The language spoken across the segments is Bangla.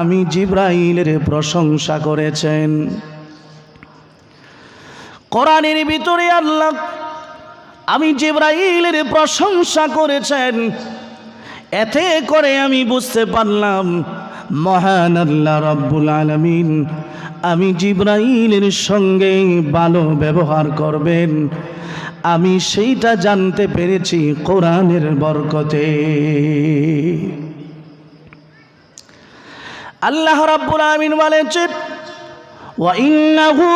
আমি জিবরাইলের প্রশংসা করেছেন। কোরআনের ভিতরে আল্লাহ আমি জিবরাইলের প্রশংসা করেছেন। এতে করে আমি বুঝতে পারলাম মহান আল্লাহ রাব্বুল আলামিন আমি জিবরাইলের সঙ্গে ভালো ব্যবহার করবেন। আমি সেইটা জানতে পেরেছি কোরআনের বরকতে। আল্লাহ রাব্বুল আলামিন বলেছেন ওয়া ইন্নাহু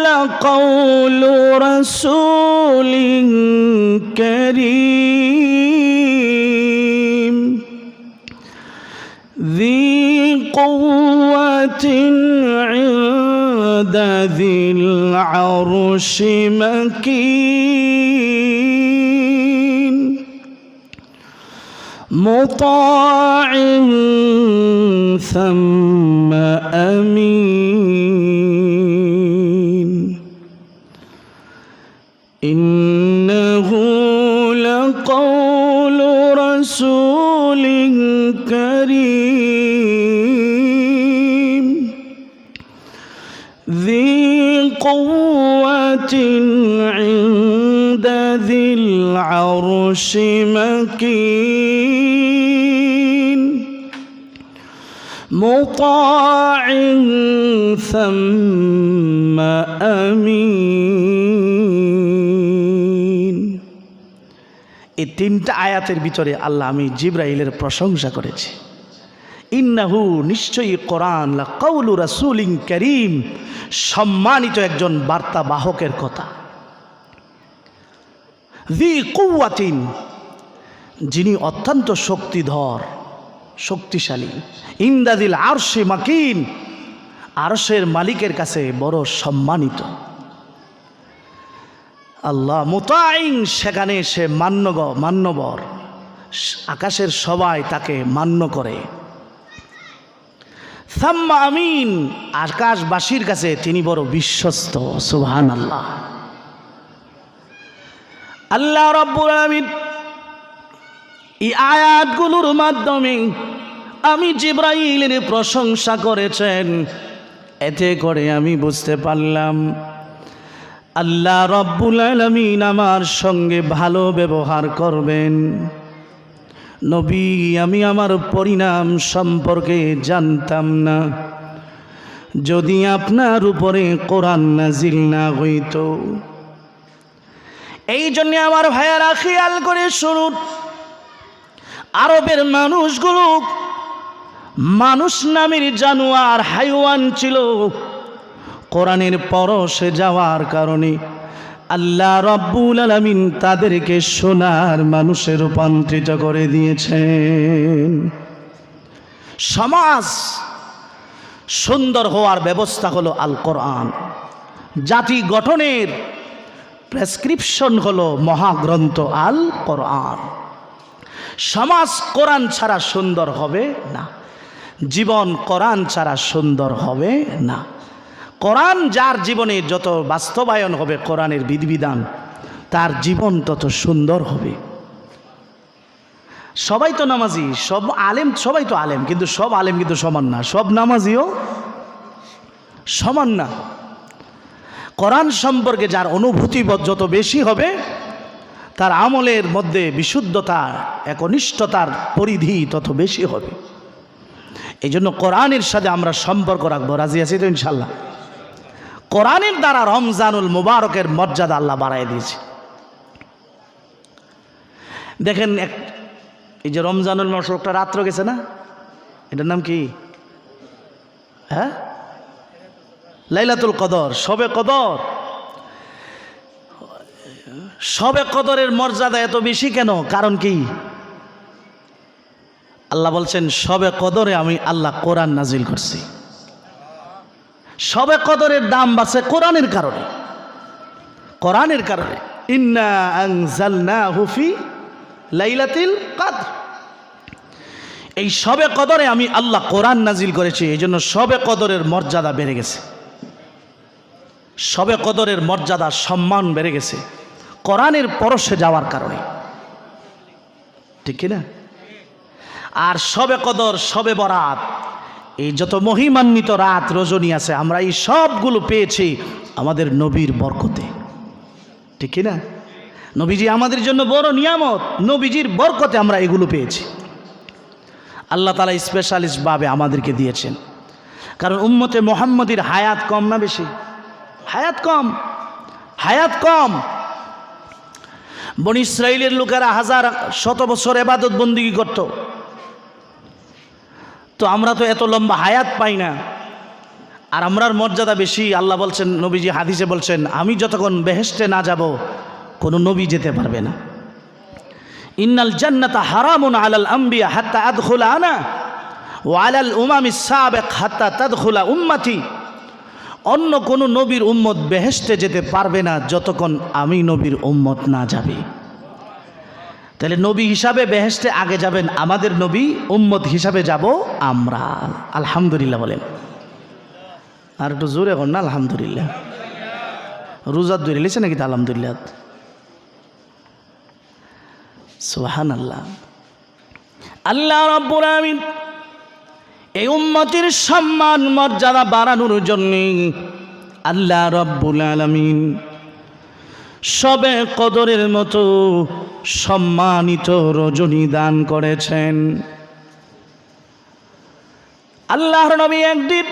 লাকাউলু রাসূলিন কারীম যী কুওয়াতিন ইনদা যিল আরশি মাকিন মুতা'ইন সাম্মা আমিন ইন্নাহু লাকাউলু রাসূলিন কারীম যী কুওয়াতিন ইনদা যিল আরশি মাকিন মুতা'ইন সাম্মা আমিন। এই তিনটা আয়াতের ভিতরে আল্লাহ আমি জিবরাইলের প্রশংসা করেছি। ইন্নাহু নিশ্চয়ই কোরআন লাকাউলু রাসূলিন কারীম সম্মানিত একজন বার্তা বাহকের কথা। যী কুওয়াতিন যিনি অত্যন্ত শক্তিধর শক্তিশালী, ইনদা যিল আরশি মাকিন আরশের মালিকের কাছে বড় সম্মানিত। আল্লাহ মুতাইন সেখানে সে মান্যবর, আকাশের সবাই তাকে মান্য করে। সাম্মা আমিন আকাশবাসীর কাছে তিনি বড় বিশ্বস্ত। সুবহানাল্লাহ। আল্লাহ রাব্বুল আলামিন এই আয়াতগুলোর মাধ্যমে আমি জিবরাইলের প্রশংসা করেছেন। এতে করে আমি বুঝতে পারলাম আল্লাহ রাব্বুল আলামিন আমার সঙ্গে ভালো ব্যবহার করবেন। নবী আমি আমার পরিণাম সম্পর্কে জানতাম না যদি আপনার উপরে কোরআন নাজিল না হইত। এই জন্য আমার ভাইয়ারা খেয়াল করে শুনুন, আরবের মানুষগুলো মানুষ নামের জানোয়ার হাইওয়ান ছিল। কোরআনের পরশে যাওয়ার কারণে আল্লাহ রাব্বুল আলামিন তাদেরকে সোনার মানুষে রূপান্তরিত করে দিয়েছেন। সমাজ সুন্দর হওয়ার ব্যবস্থা হলো আল কোরআন। জাতি গঠনের প্রেসক্রিপশন হলো মহাগ্রন্থ আল কোরআন। সমাজ কোরআন ছাড়া সুন্দর হবে না, জীবন কোরআন ছাড়া সুন্দর হবে না। কোরআন যার জীবনে যত বাস্তবায়ন হবে কোরআনের বিধিবিধান, তার জীবন তত সুন্দর হবে। সবাই তো নামাজি, সব আলেম, সবাই তো আলেম, কিন্তু সব আলেম কিন্তু সমান না, সব নামাজিও সমান না। কোরআন সম্পর্কে যার অনুভূতি যত বেশি হবে তার আমলের মধ্যে বিশুদ্ধতা একনিষ্ঠতার পরিধি তত বেশি হবে। এই জন্য কোরআনের সাথে আমরা সম্পর্ক রাখবো। রাজি আছি তো ইনশাল্লাহ? কোরআনের দ্বারা রমজানুল মুবারকের মর্যাদা আল্লাহ বাড়ায় দিয়েছে। দেখেন এই যে রমজানুল মাস একটা রাত্র গেছে না, এটার নাম কি? হ্যাঁ, লাইলাতুল কদর, শবে কদর। শবে কদরের মর্যাদা এত বেশি কেন? কারণ কি? আল্লাহ বলছেন শবে কদরে আমি আল্লাহ কোরআন নাজিল করছি। শবে কদরের দাম বাড়ছে কোরআনের কারণে। কোরআনের কারণে ইন্না আনজালনাহু ফি লাইলাতুল কদর, এই শবে কদরে আমি আল্লাহ কোরআন নাজিল করেছি। এই জন্য শবে কদরের মর্যাদা বেড়ে গেছে, শবে কদরের মর্যাদা সম্মান বেড়ে গেছে কোরআনের পরশে যাওয়ার কারণে, ঠিক কিনা? আর শবে কদর, শবে বরাত, এই যত মহিমান্বিত রাত রজনী আছে আমরা এই সবগুলো পেয়েছি আমাদের নবীর বরকতে, ঠিক কি না? নবীজি আমাদের জন্য বড় নিয়ামত, নবীজির বরকতে আমরা এগুলো পেয়েছি। আল্লাহ তাআলা স্পেশালিস্ট ভাবে আমাদেরকে দিয়েছেন। কারণ উম্মতে মুহাম্মদীর হায়াত কম না বেশি? হায়াত কম, হায়াত কম। বনি ইসরাইলের লোকেরা হাজার শত বছর ইবাদত বন্দেগী করত, তো আমরা তো এত লম্বা হায়াত পাই না, আর আমরার মর্যাদা বেশি। আল্লাহ বলছেন, নবীজি হাদিসে বলছেন, আমি যতক্ষণ বেহেশতে না যাব কোনো নবী যেতে পারবে না। ইন্নাল জান্নাতা হারামুন আলাল আম্বিয়া হাত্তা আদখুলা আনা ওয়া আলাল উমামিস সাবিক হাত্তা তাদখুলা উম্মতি। অন্য কোনো নবীর উম্মত বেহেশতে যেতে পারবে না যতক্ষণ আমি নবীর উম্মত না যাবে। তাহলে নবী হিসাবে বেহেশতে আগে যাবেন আমাদের নবী, উম্মত হিসাবে যাব আমরা। আলহামদুলিল্লাহ বলেন। আর একটু জোরে এখন না আলহামদুলিল্লাহ। রোজার ধরে লিছে নাকি? আলহামদুলিল্লাহ, সুবহানাল্লাহ। আল্লাহ রাব্বুল আলামিন এই উম্মতের সম্মান মর্যাদা বাড়ানোর জন্য আল্লাহ রাব্বুল আলামিন সবে কদরের মতো সম্মানিত রজনী দান করেছেন। আল্লাহর নবী একদিন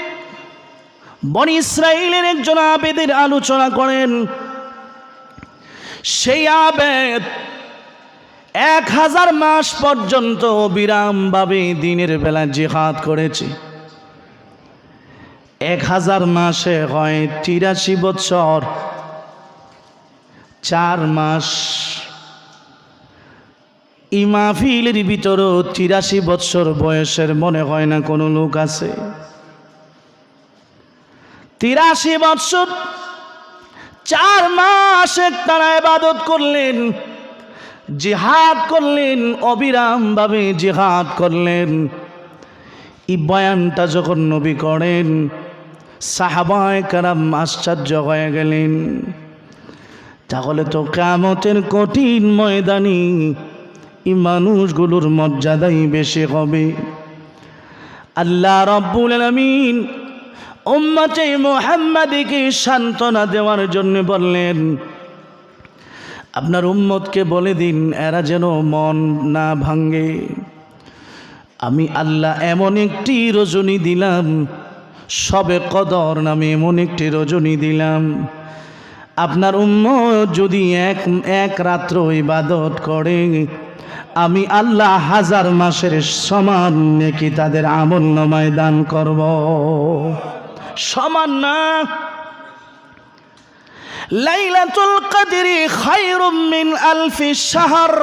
বনি ইসরাইলের একজন আবেদের আলোচনা করেন। সেই আবেদ 1000 মাস পর্যন্ত বিরামভাবে দিনের বেলা জিহাদ করেছে। 1000 মাসে হয় 83 বছর 4 মাস। ইমাফিলের ভিতরও 83 বছর বয়সের মনে হয় না কোনো লোক আছে। 83 বছর 4 মাস একটানা ইবাদত করলেন, জিহাদ করলেন, অবিরামভাবে জিহাদ করলেন। এই বয়ানটা যখন নবী করেন, সাহাবায়ে কেরাম আশ্চর্য হয়ে গেলেন। তাহলে তো কিয়ামতের কঠিন ময়দানে এই মানুষগুলোর মর্যাদাই বেশি হবে। আল্লাহ রাব্বুল আলামিন উম্মতে মুহাম্মাদীকে সান্ত্বনা দেওয়ার জন্য বললেন, আপনার উম্মতকে বলে দিন এরা যেন মন না ভাঙে। আমি আল্লাহ এমন একটি রজনী দিলাম, সবে কদর নামে এমন একটি রজনী দিলাম, আপনার উম্মত যদি এক রাত্র ইবাদত করে আমি আল্লাহ 1000 মাসের সমান নেকি তাদের আমলনামায় দান করব। সমান না? লাইলাতুল কদরি খায়রুম মিন আলফি শাহর।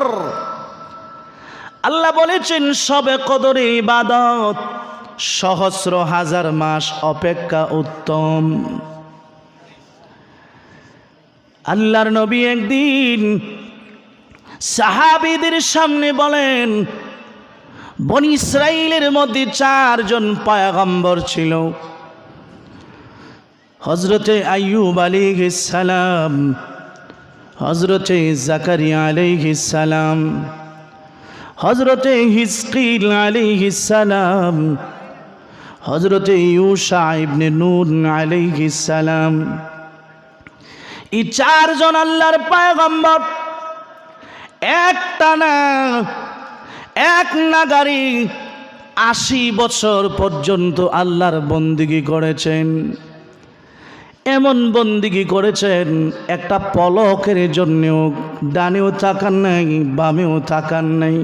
আল্লাহ বলেছেন সবে কদরে ইবাদত সহস্র হাজার মাস অপেক্ষা উত্তম। আল্লাহর নবী একদিন সাহাবীদের সামনে বলেন, বনি ইসরাইলের মধ্যে 4 জন পয়গম্বর ছিল। হযরতে আইয়ুব আলাইহিস সালাম, হযরতে জাকারিয়া আলাইহিস সালাম, হযরতে হিজকিল আলাইহিস সালাম, হযরতে ইউশা ইবনে নূন আলাইহিস সালাম। এই 4 জন আল্লাহর পয়গম্বর একটানা এক নাগারি 80 বছর পর্যন্ত আল্লাহর বন্দেগী করেছেন। এমন বন্দেগী করেছেন একটা পলকের জন্যেও ডানেও তাকান নাই, বামেও তাকান নাই।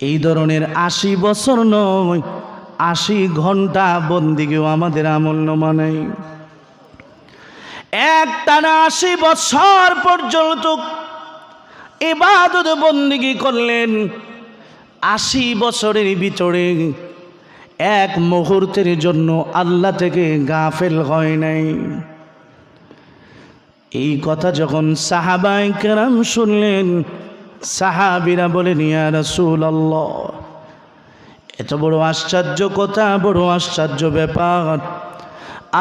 এই ধরনের 80 বছর নয়, 80 ঘন্টা বন্দেগীও আমাদের আমলনামা নাই। একটানা 80 বছর পর্যন্ত ইবাদত বন্দেগী করলেন। 80 বছরের ভিতরে এক মুহূর্তের জন্য আল্লাহ থেকে গাফেল হয় নাই। এই কথা যখন সাহাবায়ে কেরাম শুনলেন, সাহাবীরা বলেন, ইয়া রাসূলুল্লাহ, এত বড় আশ্চর্য কথা, বড় আশ্চর্য ব্যাপার।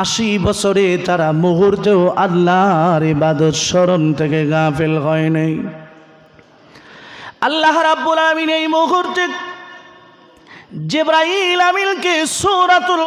80 বছরে তারা মুহূর্তেও আল্লাহর ইবাদত স্মরণ থেকে গাফেল হয় নাই। আল্লাহ রাব্বুল আলামিন এই মুহূর্তে জিবরাইল আমিনকে সূরাতুল